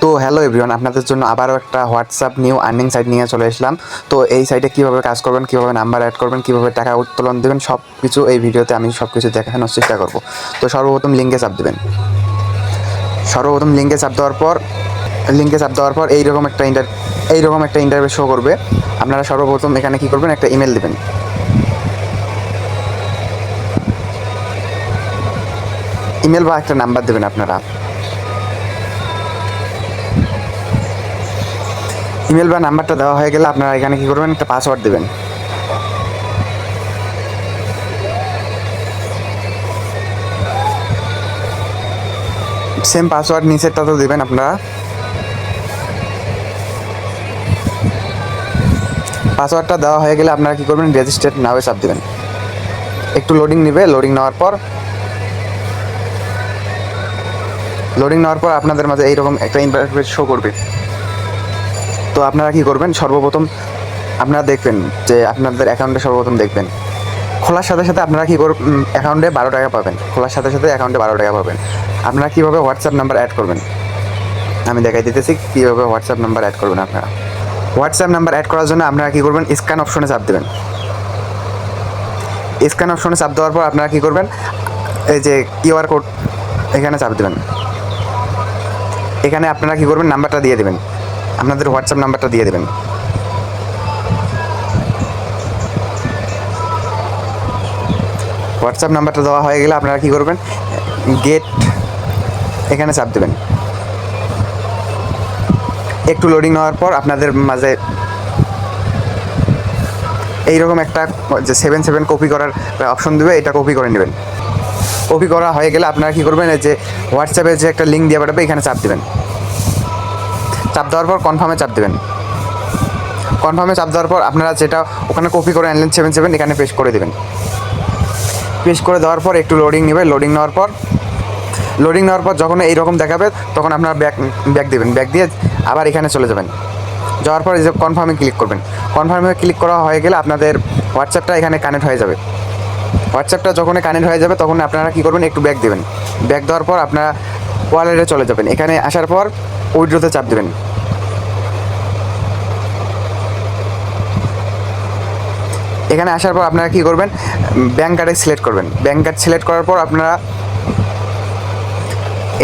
তো hello everyone, আপনাদের জন্য আবারও একটা হোয়াটসঅ্যাপ নিউ আর্নিং সাইট নিয়ে চলে আসলাম। তো এই সাইটে কীভাবে কাজ করবেন, কীভাবে নাম্বার অ্যাড করবেন, কীভাবে টাকা উত্তোলন দেবেন, সব কিছু এই ভিডিওতে আমি সব কিছু দেখানোর চেষ্টা করব। তো সর্বপ্রথম লিঙ্কে চাপ দেবেন। লিঙ্কে চাপ দেওয়ার পর এইরকম একটা ইন্টারভিউ শো করবে। আপনারা সর্বপ্রথম এখানে কী করবেন, একটা ইমেল দেবেন। ইমেল বা একটা নাম্বার দেবেন আপনারা। ইমেল বা নাম্বারটা দেওয়া হয়ে গেলে আপনারা এখানে কী করবেন, একটা পাসওয়ার্ড দেবেন। সেম পাসওয়ার্ড নিচেরটাতেও দেবেন আপনারা। পাসওয়ার্ডটা দেওয়া হয়ে গেলে আপনারা কী করবেন, রেজিস্টার নাওয়ে চাপ দেবেন। একটু লোডিং নেবে। লোডিং নেওয়ার পর আপনাদের মাঝে এইরকম একটা ইন্টারফেস শো করবে। তো আপনারা কী করবেন, সর্বপ্রথম আপনারা দেখবেন যে আপনাদের অ্যাকাউন্টে সর্বপ্রথম দেখবেন খোলার সাথে সাথে আপনারা কী করবেন, অ্যাকাউন্টে 12 টাকা পাবেন। খোলার সাথে সাথে অ্যাকাউন্টে 12 টাকা পাবেন। আপনারা কীভাবে হোয়াটসঅ্যাপ নাম্বার অ্যাড করবেন আমি দেখাই দিতেছি কীভাবে হোয়াটসঅ্যাপ নাম্বার অ্যাড করবেন। আপনারা হোয়াটসঅ্যাপ নাম্বার অ্যাড করার জন্য আপনারা কী করবেন, স্ক্যান অপশনে চাপ দেবেন। স্ক্যান অপশনে চাপ দেওয়ার পর আপনারা কী করবেন, এই যে কিউআর কোড এখানে চাপ দেবেন। এখানে আপনারা কী করবেন, নাম্বারটা দিয়ে দেবেন, আপনাদের হোয়াটসঅ্যাপ নাম্বারটা দিয়ে দেবেন। হোয়াটসঅ্যাপ নাম্বারটা দেওয়া হয়ে গেলে আপনারা কী করবেন, গেট এখানে চাপ দেবেন। একটু লোডিং নেওয়ার পর আপনাদের মাঝে এইরকম একটা যে 7 কপি করার অপশন দেবে, এটা কপি করে নেবেন। কপি করা হয়ে গেলে আপনারা কী করবেন, এই যে হোয়াটসঅ্যাপে যে একটা লিঙ্ক দিয়ে পাঠাবে এখানে চাপ দেবেন। চাপ দেওয়ার পর কনফার্মে চাপ দেবেন। কনফার্মে চাপ দেওয়ার পর আপনারা যেটা ওখানে কপি করে আনলেন 7 এখানে পেস্ট করে দেবেন। পেস্ট করে দেওয়ার পর একটু লোডিং নেবে। লোডিং নেওয়ার পর যখন এইরকম দেখাবে তখন আপনারা ব্যাক দেবেন। ব্যাক দিয়ে আবার এখানে চলে যাবেন। যাওয়ার পর এই যে কনফার্মে ক্লিক করবেন। কনফার্মে ক্লিক করা হয়ে গেলে আপনাদের হোয়াটসঅ্যাপটা এখানে কানেক্ট হয়ে যাবে। হোয়াটসঅ্যাপটা যখন কানেক্ট হয়ে যাবে তখন আপনারা কী করবেন, একটু ব্যাক দেবেন। ব্যাক দেওয়ার পর আপনারা ওয়ালেটে চলে যাবেন। এখানে আসার পর উইথড্রতে চাপ দেবেন। এখানে আসার পর আপনারা কী করবেন, ব্যাঙ্ক কার্ডে সিলেক্ট করবেন। ব্যাঙ্ক কার্ড সিলেক্ট করার পর আপনারা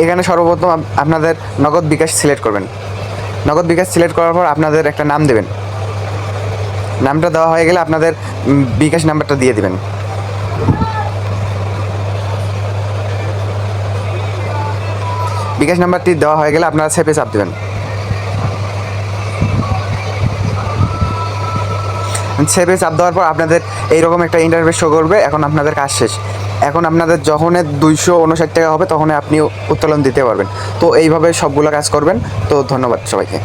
এখানে সর্বপ্রথম আপনাদের নগদ বিকাশ সিলেক্ট করবেন। নগদ বিকাশ সিলেক্ট করার পর আপনাদের একটা নাম দেবেন। নামটা দেওয়া হয়ে গেলে আপনাদের বিকাশ নাম্বারটা দিয়ে দেবেন। বিকাশ নাম্বারটি দেওয়া হয়ে গেলে আপনারা সেভে চাপ দেবেন। সেভে চাপ দেওয়ার পর আপনাদের এইরকম একটা ইন্টারফেস শো করবে। এখন আপনাদের কাজ শেষ। এখন আপনাদের যখন 259 টাকা হবে তখন আপনি উত্তোলন দিতে পারবেন। তো এইভাবে সবগুলো কাজ করবেন। তো ধন্যবাদ সবাইকে।